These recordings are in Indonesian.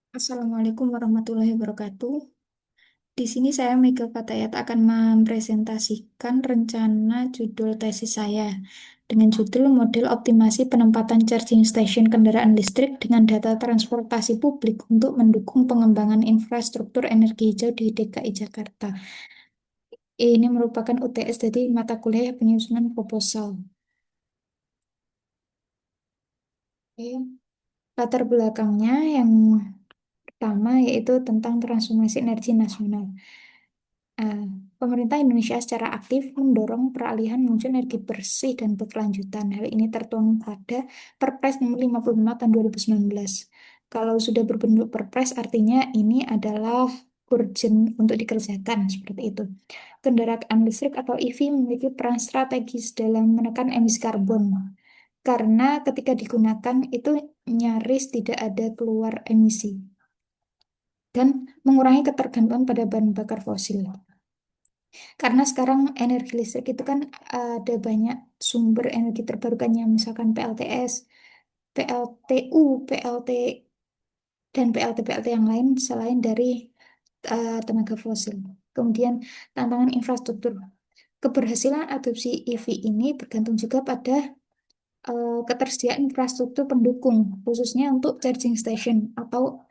Assalamualaikum warahmatullahi wabarakatuh. Di sini saya Mega Fatayat akan mempresentasikan rencana judul tesis saya dengan judul Model Optimasi Penempatan Charging Station Kendaraan Listrik dengan Data Transportasi Publik untuk Mendukung Pengembangan Infrastruktur Energi Hijau di DKI Jakarta. Ini merupakan UTS dari mata kuliah penyusunan proposal. Oke. Latar belakangnya yang pertama yaitu tentang transformasi energi nasional. Eh, Pemerintah Indonesia secara aktif mendorong peralihan menuju energi bersih dan berkelanjutan. Hal ini tertuang pada Perpres Nomor 55 Tahun 2019. Kalau sudah berbentuk Perpres, artinya ini adalah urgent untuk dikerjakan, seperti itu. Kendaraan listrik atau EV memiliki peran strategis dalam menekan emisi karbon, karena ketika digunakan itu nyaris tidak ada keluar emisi dan mengurangi ketergantungan pada bahan bakar fosil. Karena sekarang energi listrik itu kan ada banyak sumber energi terbarukannya, misalkan PLTS, PLTU, PLT, dan PLT-PLT yang lain selain dari tenaga fosil. Kemudian tantangan infrastruktur. Keberhasilan adopsi EV ini bergantung juga pada ketersediaan infrastruktur pendukung, khususnya untuk charging station atau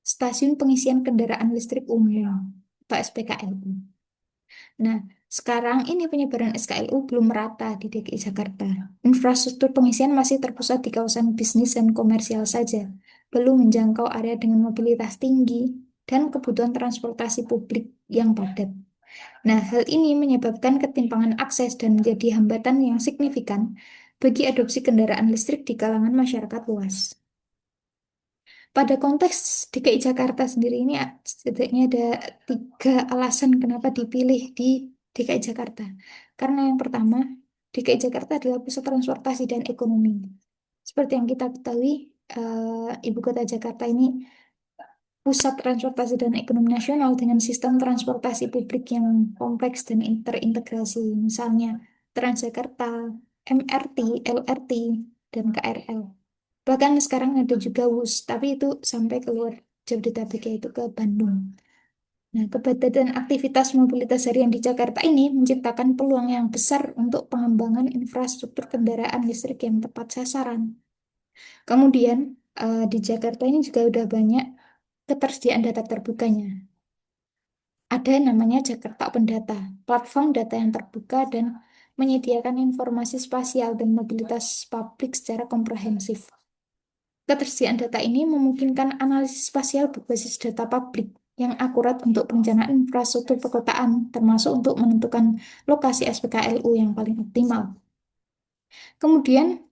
stasiun pengisian kendaraan listrik umum atau SPKLU. Nah, sekarang ini penyebaran SKLU belum merata di DKI Jakarta. Infrastruktur pengisian masih terpusat di kawasan bisnis dan komersial saja, belum menjangkau area dengan mobilitas tinggi dan kebutuhan transportasi publik yang padat. Nah, hal ini menyebabkan ketimpangan akses dan menjadi hambatan yang signifikan bagi adopsi kendaraan listrik di kalangan masyarakat luas. Pada konteks DKI Jakarta sendiri ini setidaknya ada tiga alasan kenapa dipilih di DKI Jakarta. Karena yang pertama, DKI Jakarta adalah pusat transportasi dan ekonomi. Seperti yang kita ketahui, Ibu Kota Jakarta ini pusat transportasi dan ekonomi nasional dengan sistem transportasi publik yang kompleks dan terintegrasi. Misalnya Transjakarta, MRT, LRT, dan KRL. Bahkan sekarang ada juga WUS, tapi itu sampai keluar Jabodetabek yaitu ke Bandung. Nah, kepadatan aktivitas mobilitas harian di Jakarta ini menciptakan peluang yang besar untuk pengembangan infrastruktur kendaraan listrik yang tepat sasaran. Kemudian, di Jakarta ini juga udah banyak ketersediaan data terbukanya. Ada yang namanya Jakarta Open Data, platform data yang terbuka dan menyediakan informasi spasial dan mobilitas publik secara komprehensif. Ketersediaan data ini memungkinkan analisis spasial berbasis data publik yang akurat untuk perencanaan infrastruktur perkotaan, termasuk untuk menentukan lokasi SPKLU yang paling optimal. Kemudian,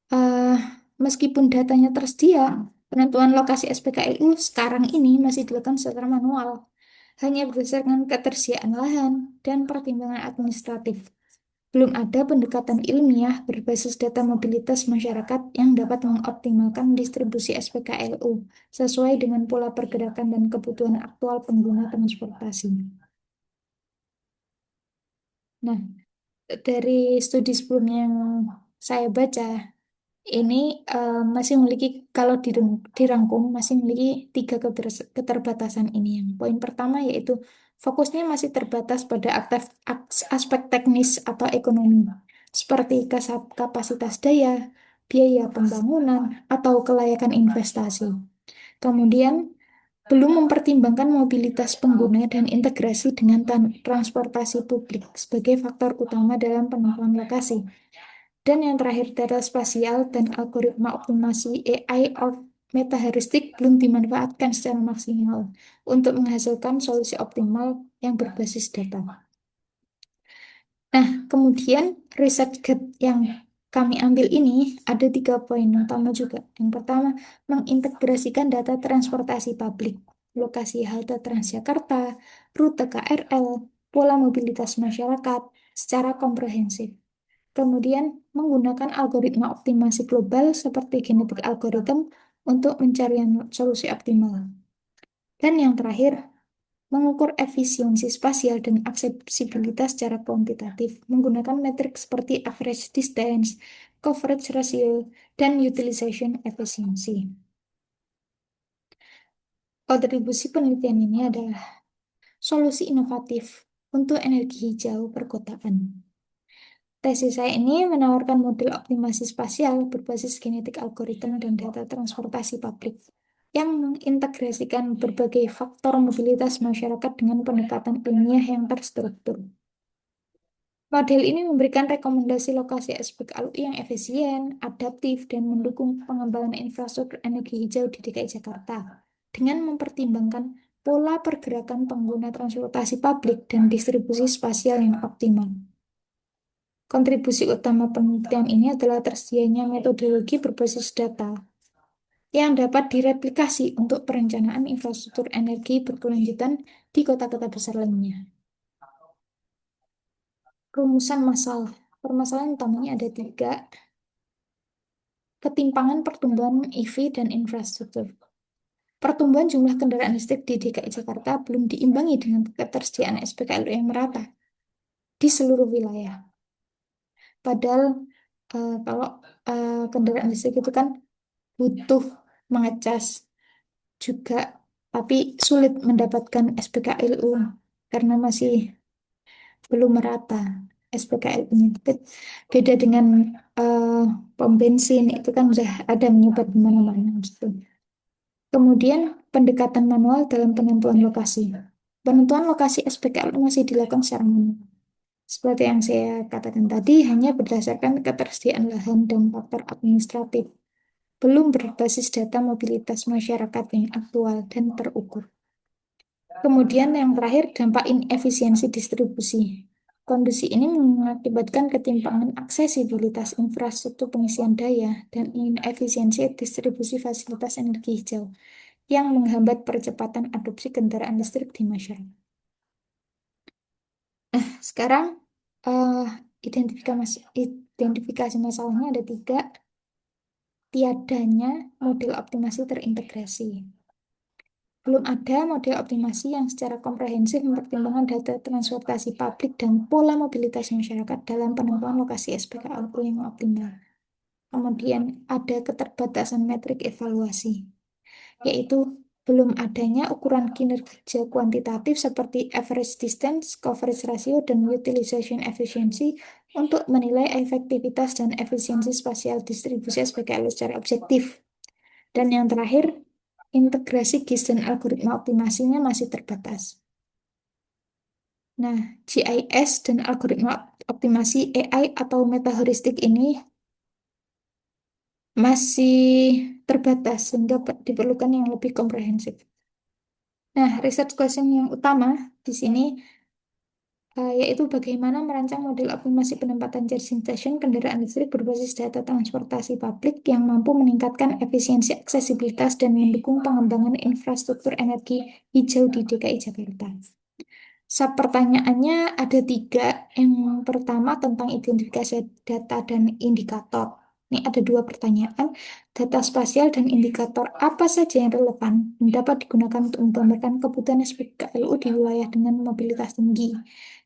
eh, meskipun datanya tersedia, penentuan lokasi SPKLU sekarang ini masih dilakukan secara manual, hanya berdasarkan ketersediaan lahan dan pertimbangan administratif. Belum ada pendekatan ilmiah berbasis data mobilitas masyarakat yang dapat mengoptimalkan distribusi SPKLU sesuai dengan pola pergerakan dan kebutuhan aktual pengguna transportasi. Nah, dari studi sebelumnya yang saya baca, ini masih memiliki, kalau dirangkum, masih memiliki tiga keterbatasan ini. Yang poin pertama yaitu fokusnya masih terbatas pada aspek teknis atau ekonomi, seperti kapasitas daya, biaya pembangunan, atau kelayakan investasi. Kemudian, belum mempertimbangkan mobilitas pengguna dan integrasi dengan transportasi publik sebagai faktor utama dalam penentuan lokasi. Dan yang terakhir, data spasial dan algoritma optimasi AI or metaheuristik belum dimanfaatkan secara maksimal untuk menghasilkan solusi optimal yang berbasis data. Nah, kemudian riset gap yang kami ambil ini ada tiga poin utama juga. Yang pertama, mengintegrasikan data transportasi publik, lokasi halte Transjakarta, rute KRL, pola mobilitas masyarakat secara komprehensif. Kemudian, menggunakan algoritma optimasi global seperti genetik algorithm untuk mencari solusi optimal. Dan yang terakhir, mengukur efisiensi spasial dan aksesibilitas secara kuantitatif menggunakan metrik seperti average distance, coverage ratio, dan utilization efficiency. Kontribusi penelitian ini adalah solusi inovatif untuk energi hijau perkotaan. Tesis saya ini menawarkan model optimasi spasial berbasis genetik algoritma dan data transportasi publik yang mengintegrasikan berbagai faktor mobilitas masyarakat dengan pendekatan ilmiah yang terstruktur. Model ini memberikan rekomendasi lokasi SPKLU yang efisien, adaptif, dan mendukung pengembangan infrastruktur energi hijau di DKI Jakarta dengan mempertimbangkan pola pergerakan pengguna transportasi publik dan distribusi spasial yang optimal. Kontribusi utama penelitian ini adalah tersedianya metodologi berbasis data yang dapat direplikasi untuk perencanaan infrastruktur energi berkelanjutan di kota-kota besar lainnya. Rumusan masalah. Permasalahan utamanya ada tiga. Ketimpangan pertumbuhan EV dan infrastruktur. Pertumbuhan jumlah kendaraan listrik di DKI Jakarta belum diimbangi dengan ketersediaan SPKLU yang merata di seluruh wilayah. Padahal kalau kendaraan listrik itu kan butuh mengecas juga, tapi sulit mendapatkan SPKLU karena masih belum merata SPKLU-nya. Beda dengan pom bensin, itu kan udah ada menyebar di mana-mana gitu. Kemudian pendekatan manual dalam penentuan lokasi. Penentuan lokasi SPKLU masih dilakukan secara manual. Seperti yang saya katakan tadi, hanya berdasarkan ketersediaan lahan dan faktor administratif, belum berbasis data mobilitas masyarakat yang aktual dan terukur. Kemudian yang terakhir, dampak inefisiensi distribusi. Kondisi ini mengakibatkan ketimpangan aksesibilitas infrastruktur pengisian daya dan inefisiensi distribusi fasilitas energi hijau yang menghambat percepatan adopsi kendaraan listrik di masyarakat. Sekarang, eh, identifikasi masalahnya ada tiga. Tiadanya model optimasi terintegrasi. Belum ada model optimasi yang secara komprehensif mempertimbangkan data transportasi publik dan pola mobilitas masyarakat dalam penentuan lokasi SPKLU yang optimal. Kemudian ada keterbatasan metrik evaluasi, yaitu belum adanya ukuran kinerja kuantitatif seperti average distance, coverage ratio, dan utilization efficiency untuk menilai efektivitas dan efisiensi spasial distribusi SPKLU secara objektif. Dan yang terakhir, integrasi GIS dan algoritma optimasinya masih terbatas. Nah, GIS dan algoritma optimasi AI atau metaheuristik ini masih terbatas sehingga diperlukan yang lebih komprehensif. Nah, research question yang utama di sini yaitu bagaimana merancang model optimasi penempatan charging station kendaraan listrik berbasis data transportasi publik yang mampu meningkatkan efisiensi aksesibilitas dan mendukung pengembangan infrastruktur energi hijau di DKI Jakarta. Pertanyaannya ada tiga. Yang pertama tentang identifikasi data dan indikator. Ini ada dua pertanyaan. Data spasial dan indikator apa saja yang relevan dan dapat digunakan untuk menggambarkan kebutuhan SPKLU di wilayah dengan mobilitas tinggi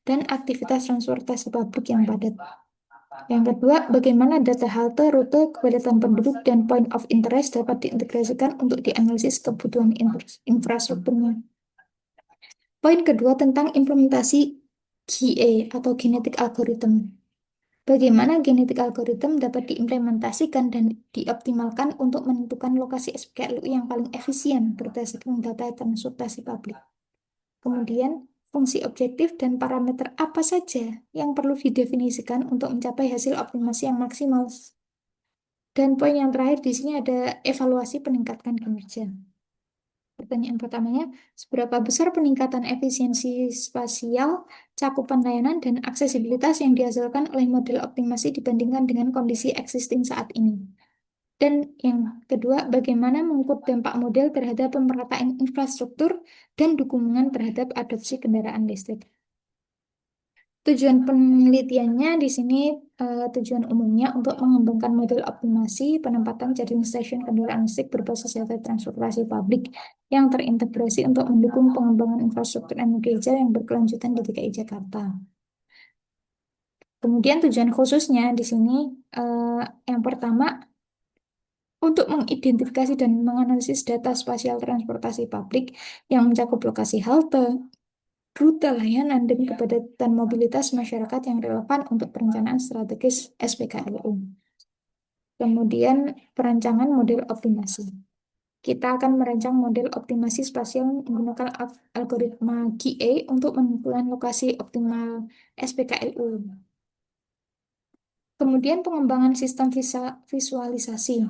dan aktivitas transportasi publik yang padat. Yang kedua, bagaimana data halte, rute, kepadatan penduduk, dan point of interest dapat diintegrasikan untuk dianalisis kebutuhan infrastrukturnya. Poin kedua tentang implementasi GA atau genetic algorithm. Bagaimana genetic algorithm dapat diimplementasikan dan dioptimalkan untuk menentukan lokasi SPKLU yang paling efisien berdasarkan data transportasi publik. Kemudian, fungsi objektif dan parameter apa saja yang perlu didefinisikan untuk mencapai hasil optimasi yang maksimal. Dan poin yang terakhir di sini ada evaluasi peningkatan kinerja. Pertanyaan pertamanya, seberapa besar peningkatan efisiensi spasial, cakupan layanan, dan aksesibilitas yang dihasilkan oleh model optimasi dibandingkan dengan kondisi existing saat ini? Dan yang kedua, bagaimana mengukur dampak model terhadap pemerataan infrastruktur dan dukungan terhadap adopsi kendaraan listrik? Tujuan penelitiannya di sini tujuan umumnya untuk mengembangkan model optimasi penempatan charging station kendaraan listrik berbasis data transportasi publik yang terintegrasi untuk mendukung pengembangan infrastruktur energi hijau yang berkelanjutan di DKI Jakarta. Kemudian tujuan khususnya di sini yang pertama untuk mengidentifikasi dan menganalisis data spasial transportasi publik yang mencakup lokasi halte, rute layanan, dan kepadatan mobilitas masyarakat yang relevan untuk perencanaan strategis SPKLU. Kemudian perancangan model optimasi. Kita akan merancang model optimasi spasial menggunakan algoritma GA untuk menentukan lokasi optimal SPKLU. Kemudian pengembangan sistem visualisasi.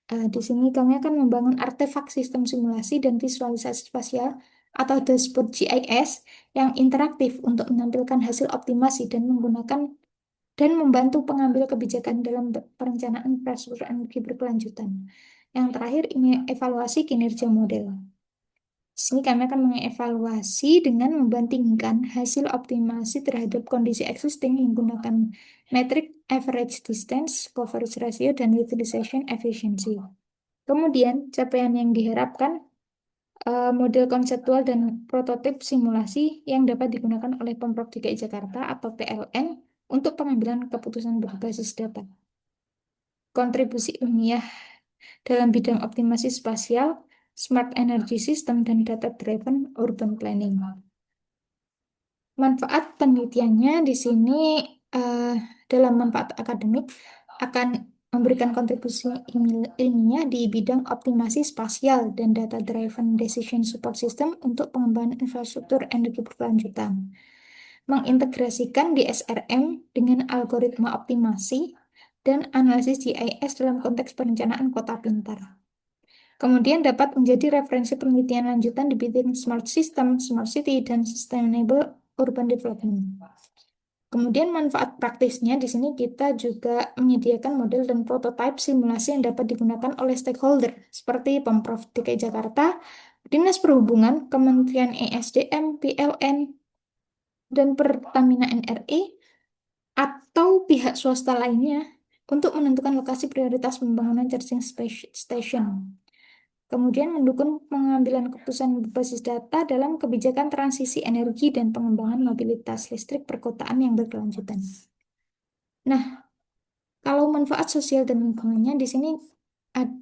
Di sini kami akan membangun artefak sistem simulasi dan visualisasi spasial atau dashboard GIS yang interaktif untuk menampilkan hasil optimasi dan menggunakan dan membantu pengambil kebijakan dalam perencanaan infrastruktur energi berkelanjutan. Yang terakhir, ini evaluasi kinerja model. Di sini kami akan mengevaluasi dengan membandingkan hasil optimasi terhadap kondisi existing menggunakan metrik average distance, coverage ratio, dan utilization efficiency. Kemudian, capaian yang diharapkan model konseptual dan prototip simulasi yang dapat digunakan oleh Pemprov DKI Jakarta atau PLN untuk pengambilan keputusan berbasis data. Kontribusi ilmiah dalam bidang optimasi spasial, smart energy system, dan data-driven urban planning. Manfaat penelitiannya di sini eh, dalam manfaat akademik akan memberikan kontribusi ilmiah di bidang optimasi spasial dan data-driven decision support system untuk pengembangan infrastruktur energi berkelanjutan. Mengintegrasikan DSRM dengan algoritma optimasi dan analisis GIS dalam konteks perencanaan kota pintar. Kemudian dapat menjadi referensi penelitian lanjutan di bidang smart system, smart city, dan sustainable urban development. Kemudian manfaat praktisnya di sini kita juga menyediakan model dan prototipe simulasi yang dapat digunakan oleh stakeholder seperti Pemprov DKI Jakarta, Dinas Perhubungan, Kementerian ESDM, PLN, dan Pertamina NRI, atau pihak swasta lainnya untuk menentukan lokasi prioritas pembangunan charging station. Kemudian mendukung pengambilan keputusan berbasis data dalam kebijakan transisi energi dan pengembangan mobilitas listrik perkotaan yang berkelanjutan. Nah, kalau manfaat sosial dan lingkungannya di sini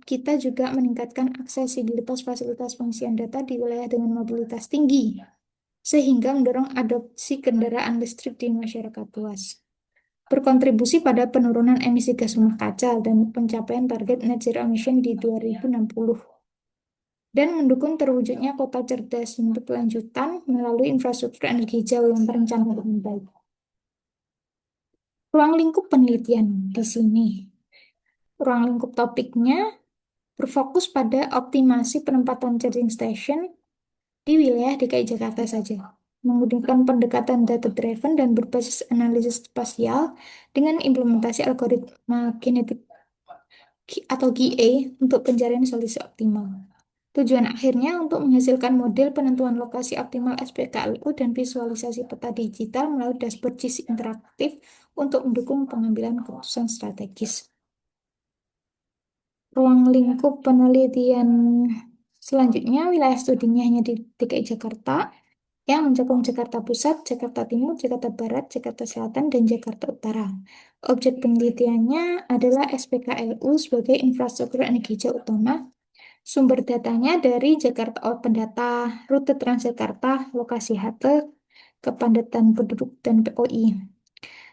kita juga meningkatkan aksesibilitas fasilitas pengisian data di wilayah dengan mobilitas tinggi, sehingga mendorong adopsi kendaraan listrik di masyarakat luas. Berkontribusi pada penurunan emisi gas rumah kaca dan pencapaian target net zero emission di 2060. Dan mendukung terwujudnya kota cerdas yang berkelanjutan melalui infrastruktur energi hijau yang terencana dengan baik. Ruang lingkup penelitian di sini. Ruang lingkup topiknya berfokus pada optimasi penempatan charging station di wilayah DKI Jakarta saja, menggunakan pendekatan data-driven dan berbasis analisis spasial dengan implementasi algoritma kinetik atau GA untuk pencarian solusi optimal. Tujuan akhirnya untuk menghasilkan model penentuan lokasi optimal SPKLU dan visualisasi peta digital melalui dashboard JIS interaktif untuk mendukung pengambilan keputusan strategis. Ruang lingkup penelitian selanjutnya, wilayah studinya hanya di DKI Jakarta yang mencakup Jakarta Pusat, Jakarta Timur, Jakarta Barat, Jakarta Selatan, dan Jakarta Utara. Objek penelitiannya adalah SPKLU sebagai infrastruktur energi hijau utama. Sumber datanya dari Jakarta Open Data, rute Transjakarta, lokasi halte, kepadatan penduduk, dan POI.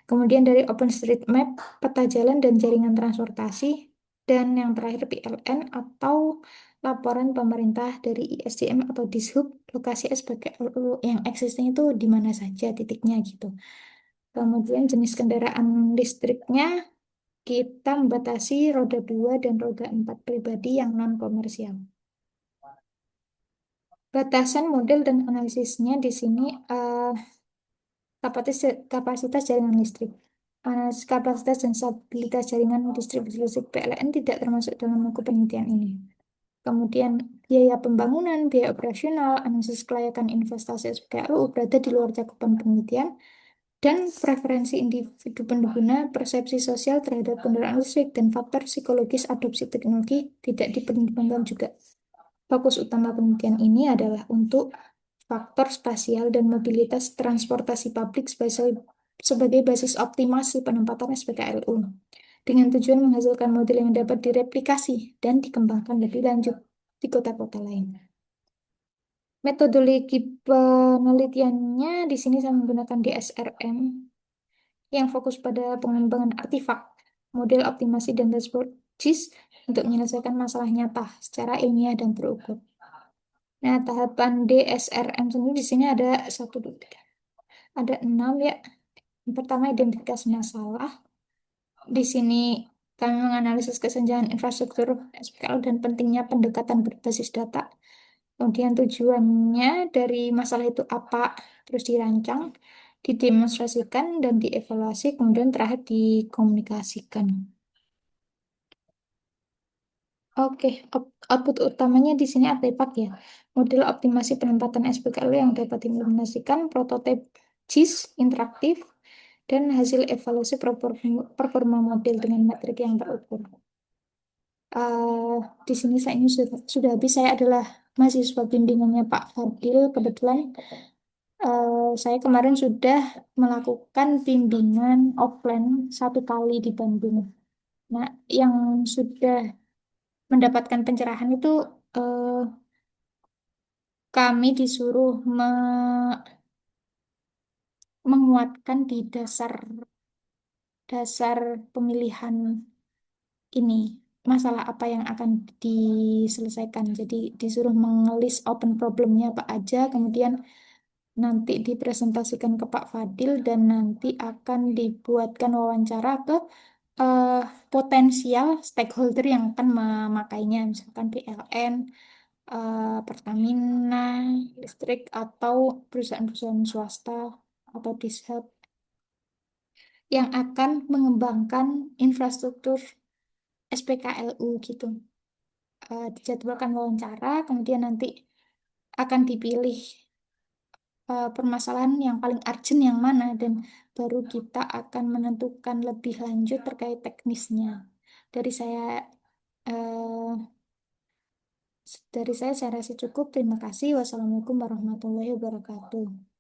Kemudian dari OpenStreetMap, peta jalan dan jaringan transportasi, dan yang terakhir PLN atau laporan pemerintah dari ISDM atau Dishub, lokasi SPKLU yang existing itu di mana saja titiknya gitu. Kemudian jenis kendaraan listriknya kita membatasi roda 2 dan roda 4 pribadi yang non-komersial. Batasan model dan analisisnya di sini kapasitas jaringan listrik. Kapasitas dan stabilitas jaringan distribusi listrik PLN tidak termasuk dalam buku penelitian ini. Kemudian biaya pembangunan, biaya operasional, analisis kelayakan investasi SPKLU berada di luar cakupan penelitian, dan preferensi individu pengguna, persepsi sosial terhadap kendaraan listrik, dan faktor psikologis adopsi teknologi tidak dipertimbangkan juga. Fokus utama penelitian ini adalah untuk faktor spasial dan mobilitas transportasi publik sebagai basis optimasi penempatan SPKLU. dengan tujuan menghasilkan model yang dapat direplikasi dan dikembangkan lebih lanjut di kota-kota lain. Metodologi penelitiannya di sini saya menggunakan DSRM yang fokus pada pengembangan artefak, model optimasi dan dashboard JIS untuk menyelesaikan masalah nyata secara ilmiah dan terukur. Nah, tahapan DSRM sendiri di sini ada satu, dua, tiga, ada 6 ya. Yang pertama identifikasi masalah. Di sini kami menganalisis kesenjangan infrastruktur SPKL dan pentingnya pendekatan berbasis data. Kemudian tujuannya dari masalah itu apa, terus dirancang, didemonstrasikan, dan dievaluasi, kemudian terakhir dikomunikasikan. Oke, output utamanya di sini artefak ya. Model optimasi penempatan SPKL yang dapat diimplementasikan, prototipe JIS interaktif, dan hasil evaluasi performa model dengan metrik yang terukur. Eh, di sini saya ini sudah habis. Saya adalah mahasiswa bimbingannya Pak Fadil. Kebetulan saya kemarin sudah melakukan bimbingan offline 1 kali di Bandung. Nah, yang sudah mendapatkan pencerahan itu eh, kami disuruh menguatkan di dasar dasar pemilihan ini masalah apa yang akan diselesaikan. Jadi disuruh mengelis open problemnya apa aja, kemudian nanti dipresentasikan ke Pak Fadil dan nanti akan dibuatkan wawancara ke eh, potensial stakeholder yang akan memakainya, misalkan PLN, Pertamina, listrik, atau perusahaan-perusahaan swasta atau dishub yang akan mengembangkan infrastruktur SPKLU gitu. Dijadwalkan wawancara, kemudian nanti akan dipilih permasalahan yang paling urgent yang mana, dan baru kita akan menentukan lebih lanjut terkait teknisnya. Dari saya, eh, saya rasa cukup. Terima kasih. Wassalamualaikum warahmatullahi wabarakatuh.